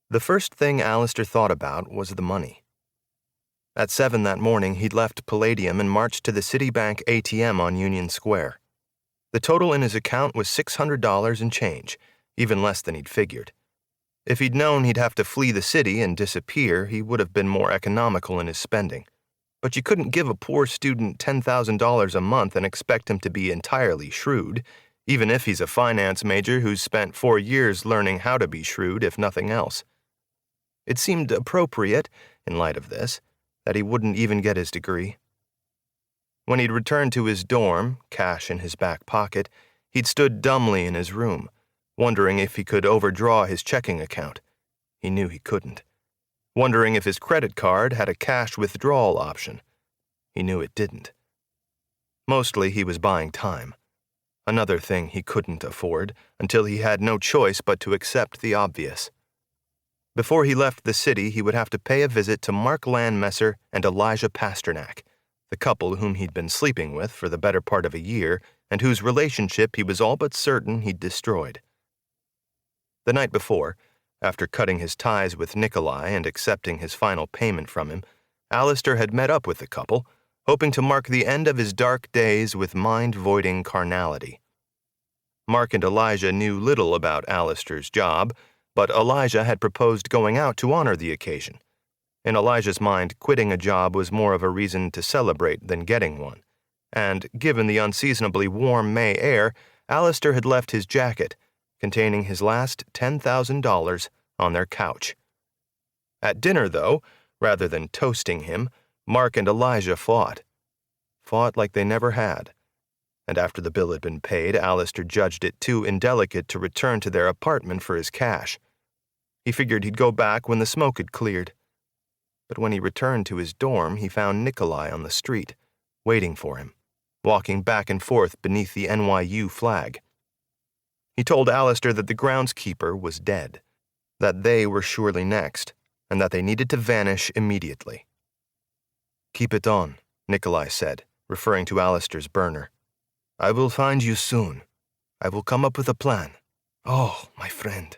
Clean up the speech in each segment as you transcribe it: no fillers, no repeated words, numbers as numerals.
The first thing Alistair thought about was the money. At 7 that morning, he'd left Palladium and marched to the Citibank ATM on Union Square. The total in his account was $600 and change, even less than he'd figured. If he'd known he'd have to flee the city and disappear, he would have been more economical in his spending. But you couldn't give a poor student $10,000 a month and expect him to be entirely shrewd, even if he's a finance major who's spent 4 years learning how to be shrewd, if nothing else. It seemed appropriate, in light of this, that he wouldn't even get his degree. When he'd returned to his dorm, cash in his back pocket, he'd stood dumbly in his room, wondering if he could overdraw his checking account. He knew he couldn't. Wondering if his credit card had a cash withdrawal option. He knew it didn't. Mostly he was buying time. Another thing he couldn't afford until he had no choice but to accept the obvious. Before he left the city, he would have to pay a visit to Mark Landmesser and Elijah Pasternak, the couple whom he'd been sleeping with for the better part of a year and whose relationship he was all but certain he'd destroyed. The night before, after cutting his ties with Nikolai and accepting his final payment from him, Alistair had met up with the couple, hoping to mark the end of his dark days with mind-voiding carnality. Mark and Elijah knew little about Alistair's job, but Elijah had proposed going out to honor the occasion. In Elijah's mind, quitting a job was more of a reason to celebrate than getting one, and, given the unseasonably warm May air, Alistair had left his jacket, containing his last $10,000, on their couch. At dinner, though, rather than toasting him, Mark and Elijah fought. Fought like they never had. And after the bill had been paid, Alistair judged it too indelicate to return to their apartment for his cash. He figured he'd go back when the smoke had cleared. But when he returned to his dorm, he found Nikolai on the street, waiting for him, walking back and forth beneath the NYU flag. He told Alistair that the groundskeeper was dead, that they were surely next, and that they needed to vanish immediately. "Keep it on," Nikolai said, referring to Alistair's burner. "I will find you soon. I will come up with a plan. Oh, my friend."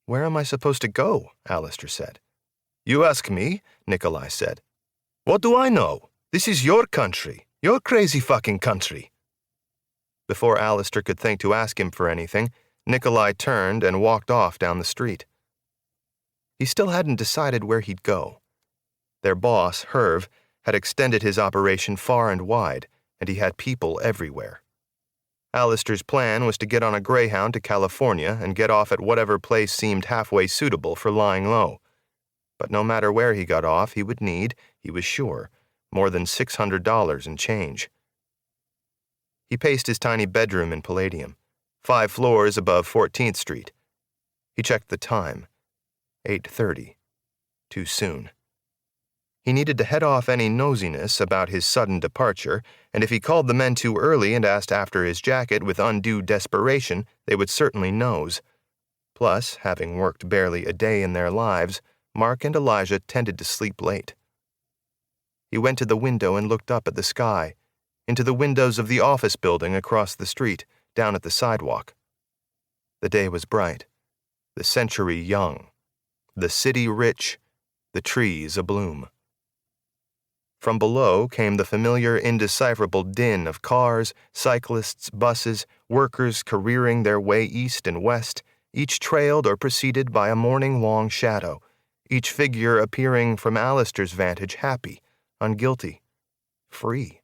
"Where am I supposed to go?" Alistair said. "You ask me," Nikolai said. "What do I know? This is your country, your crazy fucking country." Before Alistair could think to ask him for anything, Nikolai turned and walked off down the street. He still hadn't decided where he'd go. Their boss, Herve, had extended his operation far and wide, and he had people everywhere. Alistair's plan was to get on a Greyhound to California and get off at whatever place seemed halfway suitable for lying low. But no matter where he got off, he would need, he was sure, more than $600 in change. He paced his tiny bedroom in Palladium, 5 floors above 14th Street. He checked the time. 8:30. Too soon. He needed to head off any nosiness about his sudden departure, and if he called the men too early and asked after his jacket with undue desperation, they would certainly nose. Plus, having worked barely a day in their lives, Mark and Elijah tended to sleep late. He went to the window and looked up at the sky, into the windows of the office building across the street, down at the sidewalk. The day was bright, the century young, the city rich, the trees abloom. From below came the familiar, indecipherable din of cars, cyclists, buses, workers careering their way east and west, each trailed or preceded by a morning-long shadow, each figure appearing from Alistair's vantage happy, unguilty, free.